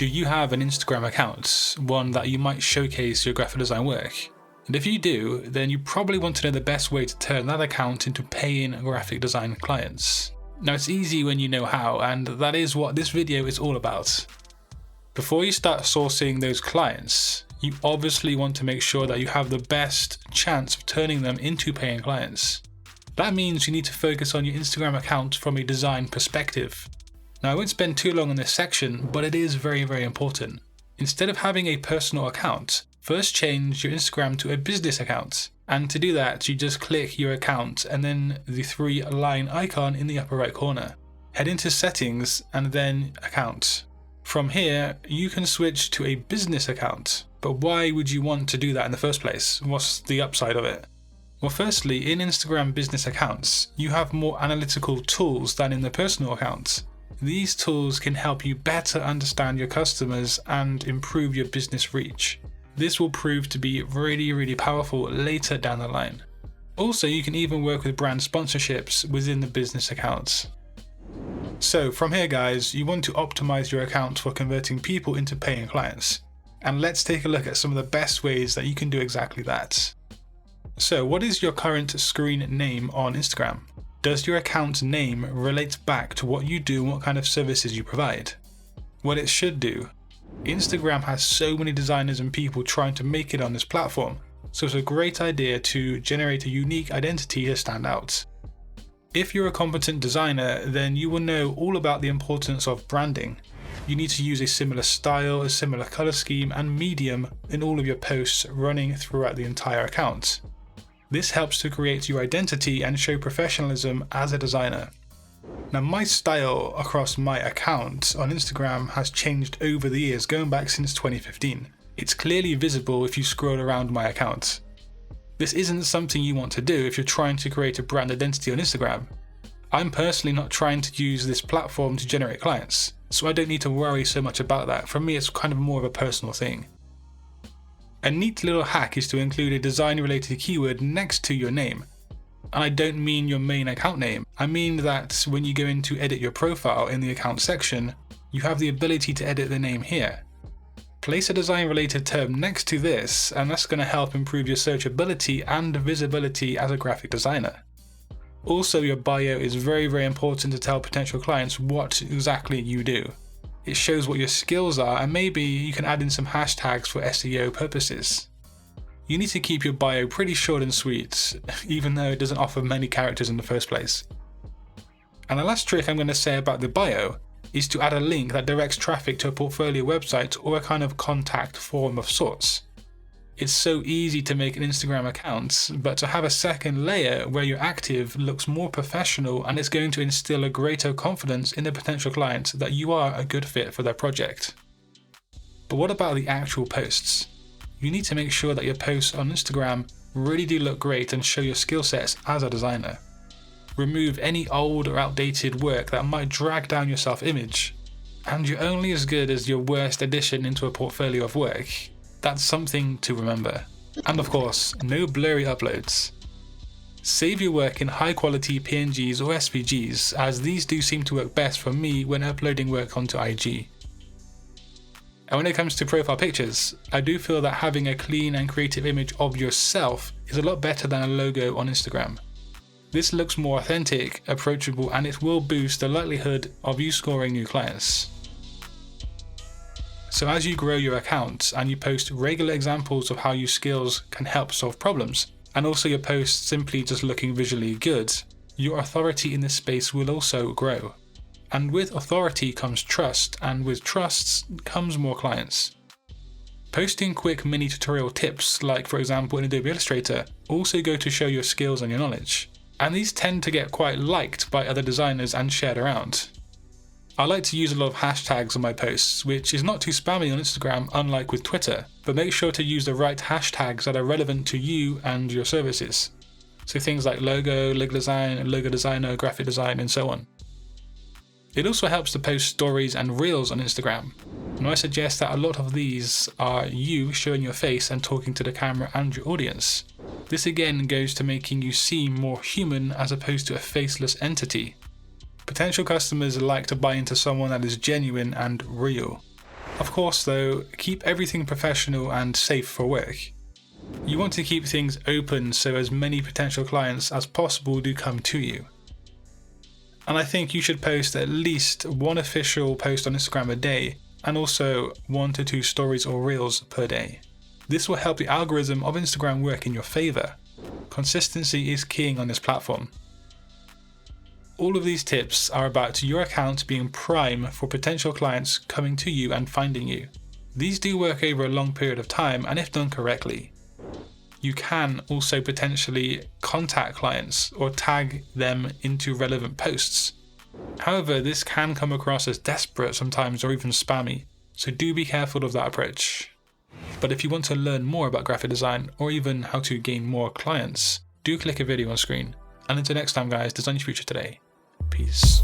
Do you have an Instagram account, one that you might showcase your graphic design work? And if you do, then you probably want to know the best way to turn that account into paying graphic design clients. Now it's easy when you know how, and that is what this video is all about. Before you start sourcing those clients, you obviously want to make sure that you have the best chance of turning them into paying clients. That means you need to focus on your Instagram account from a design perspective. Now I won't spend too long on this section, but it is very, very important. Instead of having a personal account, first change your Instagram to a business account. And to do that, you just click your account and then the 3-line icon in the upper right corner. Head into settings and then account. From here, you can switch to a business account. But why would you want to do that in the first place? What's the upside of it? Well, firstly, in Instagram business accounts, you have more analytical tools than in the personal accounts. These tools can help you better understand your customers and improve your business reach. This will prove to be really, really powerful later down the line. Also, you can even work with brand sponsorships within the business accounts. So from here guys, you want to optimize your account for converting people into paying clients. And let's take a look at some of the best ways that you can do exactly that. So what is your current screen name on Instagram? Does your account name relate back to what you do and what kind of services you provide? Well, it should do. Instagram has so many designers and people trying to make it on this platform, so it's a great idea to generate a unique identity to stand out. If you're a competent designer, then you will know all about the importance of branding. You need to use a similar style, a similar color scheme and medium in all of your posts running throughout the entire account. This helps to create your identity and show professionalism as a designer. Now my style across my account on Instagram has changed over the years, going back since 2015. It's clearly visible if you scroll around my account. This isn't something you want to do if you're trying to create a brand identity on Instagram. I'm personally not trying to use this platform to generate clients, so I don't need to worry so much about that. For me, it's kind of more of a personal thing. A neat little hack is to include a design-related keyword next to your name. And I don't mean your main account name. I mean that when you go in to edit your profile in the account section, you have the ability to edit the name here. Place a design-related term next to this, and that's going to help improve your searchability and visibility as a graphic designer. Also, your bio is very, very important to tell potential clients what exactly you do. It shows what your skills are, and maybe you can add in some hashtags for SEO purposes. You need to keep your bio pretty short and sweet, even though it doesn't offer many characters in the first place. And the last trick I'm going to say about the bio is to add a link that directs traffic to a portfolio website or a kind of contact form of sorts. It's so easy to make an Instagram account, but to have a second layer where you're active looks more professional, and it's going to instill a greater confidence in the potential client that you are a good fit for their project. But what about the actual posts? You need to make sure that your posts on Instagram really do look great and show your skill sets as a designer. Remove any old or outdated work that might drag down your self-image. And you're only as good as your worst addition into a portfolio of work. That's something to remember. And of course, no blurry uploads. Save your work in high quality PNGs or SVGs, as these do seem to work best for me when uploading work onto IG. And when it comes to profile pictures, I do feel that having a clean and creative image of yourself is a lot better than a logo on Instagram. This looks more authentic, approachable, and it will boost the likelihood of you scoring new clients. So as you grow your account and you post regular examples of how your skills can help solve problems, and also your posts simply just looking visually good, your authority in this space will also grow. And with authority comes trust, and with trust comes more clients. Posting quick mini tutorial tips, like for example in Adobe Illustrator, also go to show your skills and your knowledge. And these tend to get quite liked by other designers and shared around. I like to use a lot of hashtags on my posts, which is not too spammy on Instagram, unlike with Twitter, but make sure to use the right hashtags that are relevant to you and your services. So things like logo, logo design, logo designer, graphic design, and so on. It also helps to post stories and reels on Instagram. And I suggest that a lot of these are you showing your face and talking to the camera and your audience. This again goes to making you seem more human as opposed to a faceless entity. Potential customers like to buy into someone that is genuine and real. Of course though, keep everything professional and safe for work. You want to keep things open so as many potential clients as possible do come to you. And I think you should post at least one official post on Instagram a day, and also 1 to 2 stories or reels per day. This will help the algorithm of Instagram work in your favour. Consistency is king on this platform. All of these tips are about your account being prime for potential clients coming to you and finding you. These do work over a long period of time, and if done correctly. You can also potentially contact clients or tag them into relevant posts. However, this can come across as desperate sometimes or even spammy, so do be careful of that approach. But if you want to learn more about graphic design or even how to gain more clients, do click a video on screen. And until next time guys, design your future today. Peace.